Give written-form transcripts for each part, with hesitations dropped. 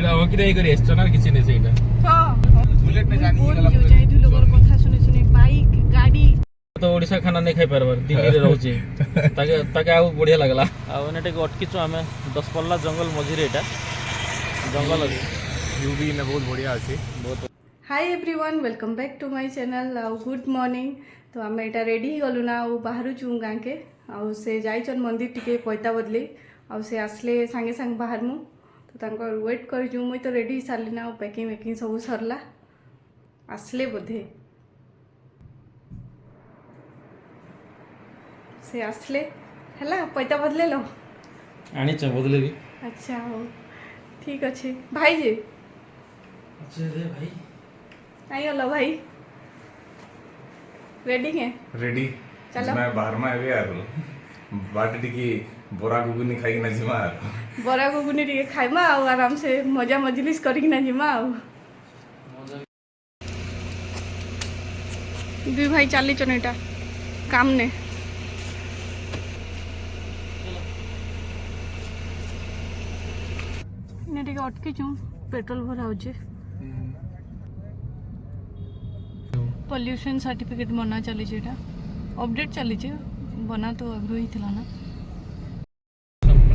अवकी नहीं करी एस्टो ना किसी ने सेटा हां बुलेट ने जानी गला जो जाई दु लोगर कथा सुनी सुनी बाइक गाड़ी तो ओडिसा खाना नहीं खाई परबार दिल्ली रे रहउची ताके ताके आ बढ़िया लागला आ ओनेटे अटकी छु हमें 10 पल्ला जंगल मझी रे एटा जंगल अछि व्यू भी ने बहुत बढ़िया अछि बहुत। Hi everyone welcome back to my channel आउ गुड मॉर्निंग। तो आम एटा रेडी ही गलु ना आउ बाहर छु गाँ के आउ से जाइछन मंदिर टिके पैता बदली आउ से आसले संगे संग बाहर मु तो तांकर वेट कर छु मुई तो रेडी सारली ना पैकिंग मेकिंग सब सरला आसले बोधे से आसले हला पैता बदले लो आनी छ बदले भी अच्छा हो ठीक अच्छे भाई जी अच्छा रे भाई आई होला भाई रेडी है रेडी चलो मैं बाहर में आवे यार बाट टिकी बोरा गुगुनी खाई ना जिमा बरा गुगुनी टिके खाइमा आ आराम से मजा मजलिस करिक ना जिमा आ दुई भाई चली चनेटा काम ने ने टिके अटकी छु पेट्रोल भरा होचे पॉल्यूशन सर्टिफिकेट बना चली जेटा अपडेट चली जे बना तो आग्रह ही थिला ना।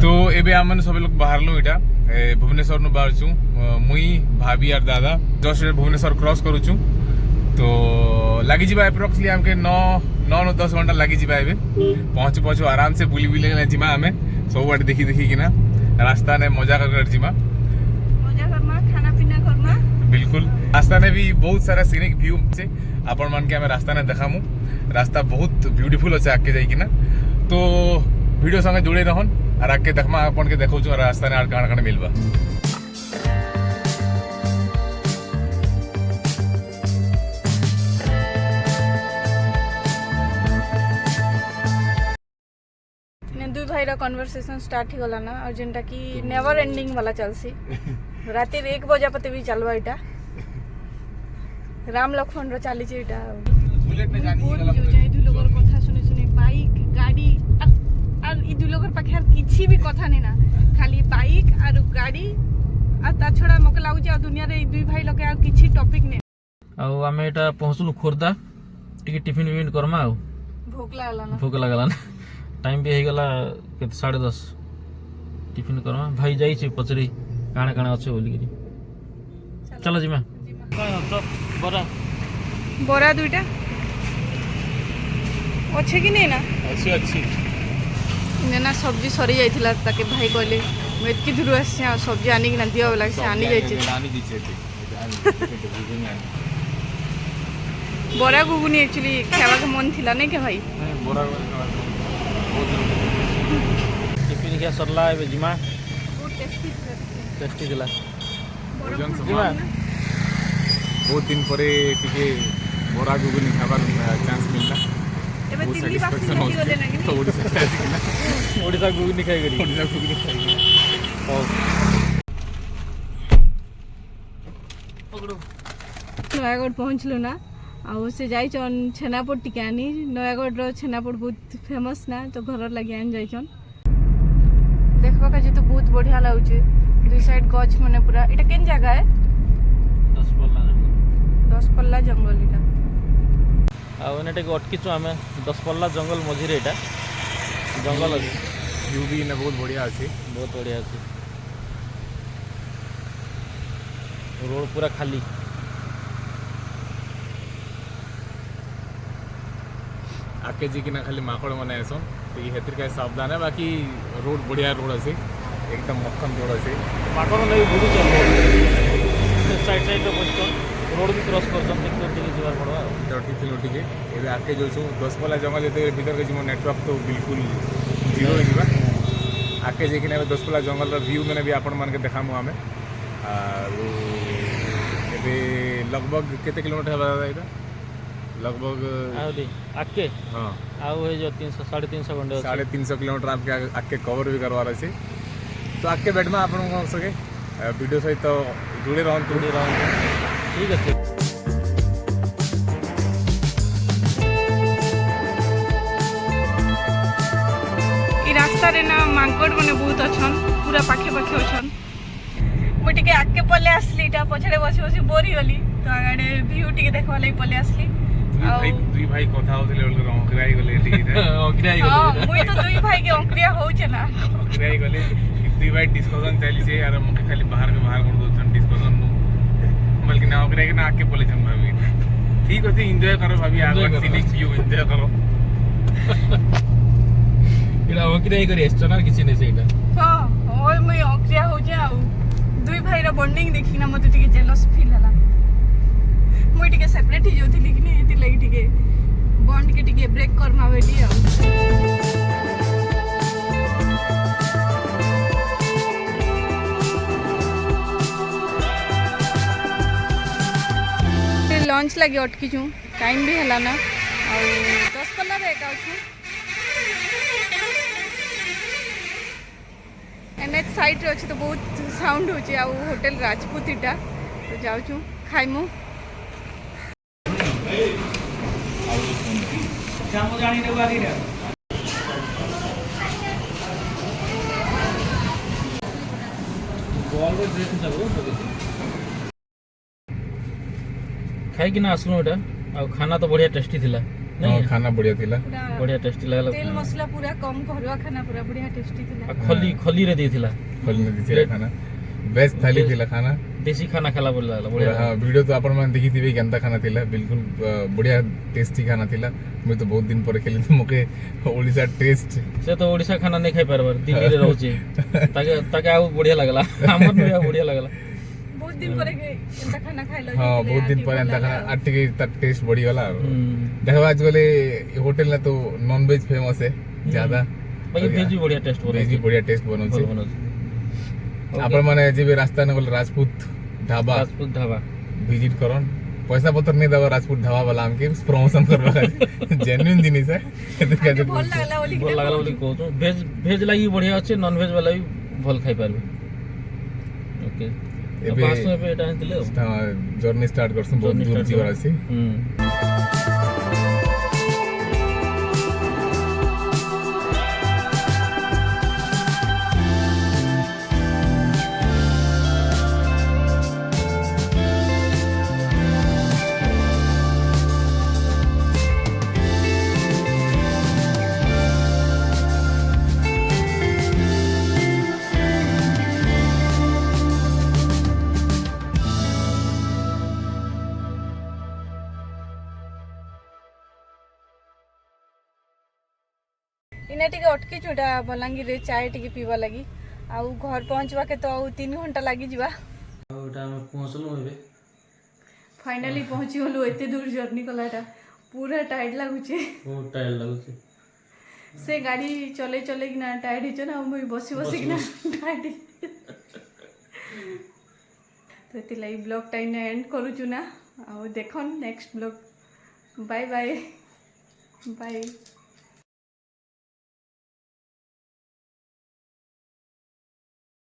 तो एबे हमन सब लोग बाहर लो इटा भुवनेश्वर नु बाहर छु मुई भाभी और दादा जस्ट भुवनेश्वर क्रॉस करू छु तो लागी जिबा अप्रोक्सिमली हमके 9-10 घंटा लागी जिबा एबे पहुंचू आराम से बुली बुली ले जिमा हमें सब बात देखी देखी कि ना रास्ता ने मजा कर जिमा खाना पीना करना बिल्कुल रास्ता ने भी बहुत सारा सीनिक व्यू से आपण मान के हमें रास्ता ने देखामु रास्ता बहुत ब्यूटीफुल अच्छे आके जाई कि ना तो वीडियो संगे जुड़े रहन और आके देखमा अपन के देखौ छु रास्ता ने आर काण मिलबा। दुई भाई रा कन्वर्सेशन स्टार्ट ही गला ना और जेनटा की नेवर एंडिंग वाला चलसी रात 1 बजे पते भी चलवा इटा राम लक्ष्मण रो चली छै इटा बुलेट ने जानी जो जाई दु लोगर कथा सुनी सुनी बाइक गाड़ी और ई दु लोगर पाखे किछि भी कथा नै ना खाली बाइक और गाड़ी आ ता छोड़ा मके लागु जे दुनिया रे दुई भाई लोके आ किछि टॉपिक नै आ हमें एटा पहुंचलु खोरदा टिके टिफिन विन करमा आ भूख लागला ना टाइम भी गला के 10:30 टिफिन करमा भाई जाई छै पचरी काना काना अच्छे बोली करी चलो जिमा बरा बोरा दुईटा अच्छे कि नहीं ना अच्छी ना सब्जी सरी जाइथिला ताके भाई कहले मैं इतकी दूर आसी सब्जी आनी कि ना दिया वाला से आनी जाइछे बोरा गुगुनी एक्चुअली खावा के मन थिला नहीं के भाई बोरा टिफिन के सरला एबे जिमा बहुत टेस्टी दिला जिमा बहुत दिन परे टिके बोरा गुगुनी खाबार चांस मिलला एबे दिल्ली बासी नहीं गले ना कि तो ओडिसा से आसी ना ओडिसा गुगनी खाई करी ओडिसा गुगुनी खाई पकड़ो नयागढ़ पहुँचलु ना आउ से जाइछन छेनापोड़ टिके आनी नयागढ़ रो छेनापोड़ बहुत फेमस ना तो घर लगे आन जाइछन देखबा का जे तो बहुत बढ़िया लागुचे दुई साइड गछ मने पूरा एटा केन जगह है 10 पल्ला जंगल इटा आ ओनेटे अटकी छु हमें 10 पल्ला जंगल मझी रे एटा जंगल अछि व्यू भी ने बहुत बढ़िया अछि बहुत बढ़िया अछि रोड पूरा खाली आके जी कि ना खाली माकड़ मने ऐसो तो ये हेतिर का सावधान है बाकी रोड बढ़िया रोड अछि एकदम मक्खन रोड अछि माकड़ नहीं बुड़ी चल साइड साइड रे बसतो रोड भी क्रॉस कर सकते तो टिके जीवा पड़वा डटी थिलो टिके एबे आके जो छु 10 पल्ला जंगल जेते भीतर के जिमो नेटवर्क तो बिल्कुल जीरो हो जिबा आके जे कि ना 10 पल्ला जंगल रो व्यू मैंने भी आपण मान के देखामु हमें और एबे लगभग केते किलोमीटर हवा इटा लगभग आउदी आके हां आउ है जो 300 350 घंटे 350 किलोमीटर आपके आके कवर भी करवा रहे तो आके बैठ में आपण को सके वीडियो सहित तो जुड़े रहन ठीक है ई रास्ता रे ना मांकड़ मने बहुत अछन पूरा पाखे पाखे अछन मोटिके आके ଟିକେ ପଳେଇ ଆସିଲି ଟା ପଛରେ ବସି ବସି ବୋର ହେଇଗଲି ତ ଆଗେ ଭିଉ ଟିକେ ଦେଖବା ଲାଗି ପଳେଇ ଆସିଲି দুই ভাই কথা হউଥିଲେ বলকে অঙ্করাই গলে এটিকে অগ্রাই ହଁ ମୁଇଁ ତ ଦୁଇ ଭାଇ के ଅଙ୍କ୍ରିୟା ହଉଛେ ନା ଅଙ୍କରାଇ ଗଲେ দুই ভাই ডিসকাশন চালিছে আর মুখে খালি বাহার কে বাহার করে দউছন ডিসকাশন নু বলকে না অঙ্করাই के ना आके बोले छन भाभी ठीक होती एंजॉय करो भाभी आगे सिनिक व्यू एंजॉय करो এটা অগ্রাই করে এসছ না কিছু নেই সেইটা ହଁ ওই ମୁଇଁ ଅଙ୍କ୍ରିୟା ହଉଛେ ଆଉ ଦୁଇ ଭାଇର ବଣ୍ଡିଂ ଦେଖିକିନା ମତେ ଟିକେ ଜେଲସ୍ ଫିଲ୍ ହେଲା ମୁଇଁ ଟିକେ ସେପାରେଟ୍ ହେଇଯାଉଥିଲି କି ନି ଏଥିଲାଗି ଟିକେ ବଣ୍ଡ କେ ଟିକେ ବ୍ରେକ୍ କରମା ବେଟି ଆଉ लंच लगे अटकीचु टाइम भी है ना और 10-15 एक आउछु एनएच साइड रे अछि तो बहुत साउंड होची आ होटल राजपूत इटा तो जाउछु खाइमु जामो जानी रे बारी रे बॉल रे देख जाबो खाई कि ना आसलु एटा आ खाना तो बढ़िया टेस्टी थिला हां खाना बढ़िया थिला बढ़िया टेस्टी लागला तेल मसला पूरा कम घरवा खाना पूरा बढ़िया टेस्टी थिला खली खली रे देथिला फल में दिथिला खाना बेस्ट थाली थिला खाना देसी खाना खाला बोल लागला बढ़िया हां वीडियो तो अपन मन देखि थिबे केनता खाना थिला बिल्कुल बढ़िया टेस्टी खाना थिला मैं तो बहुत दिन पर खेली तो मके ओडिसा टेस्ट से तो ओडिसा खाना नहीं खाई पारबार दिल्ली रे रहउचे ताके ताके आ बढ़िया लागला हमर भी बढ़िया लागला बहुत दिन पर केनता खाना खाइलो हां बहुत दिन पर एंता खाना आटिके ता टेस्ट बढ़ी गला देखो आज गले होटल ना तो नॉन वेज फेमस है ज्यादा भाई वेज भी बढ़िया टेस्ट वेज भी बढ़िया टेस्ट बनौछे आपण माने जेबे रास्ता न गले राजपूत ढाबा विजिट करन पैसा पत्र नहीं दवा राजपूत ढाबा वाला हमके प्रमोशन करवा जेन्युइन जिनिस है भल लागला बोली कहू वेज वेज लागि बढ़िया अछि नॉन वेज वाला भी भल खाई पारबे ओके एबे पासो पे एटा दिले जर्नी स्टार्ट करसु बहुत दूर जीवर अछि इने टिके अटकी छुटा बलांगीर रे चाय टिके पीवा लगी आउ घर पहुंचवा के तो आउ 3 घंटा लागी जीवा ओटा हम पहुंचलु एबे फाइनली पहुंची होलु एते दूर जर्नी कलाटा पूरा टायर्ड लागुचे बहुत टायर्ड लागुचे से गाड़ी चले चले कि ना टायर्ड हिच ना मुई बसी बसी कि ना टायर्ड तो एते लाई ब्लॉग टाइम ने एंड करू छु ना आउ देखन next blog bye bye bye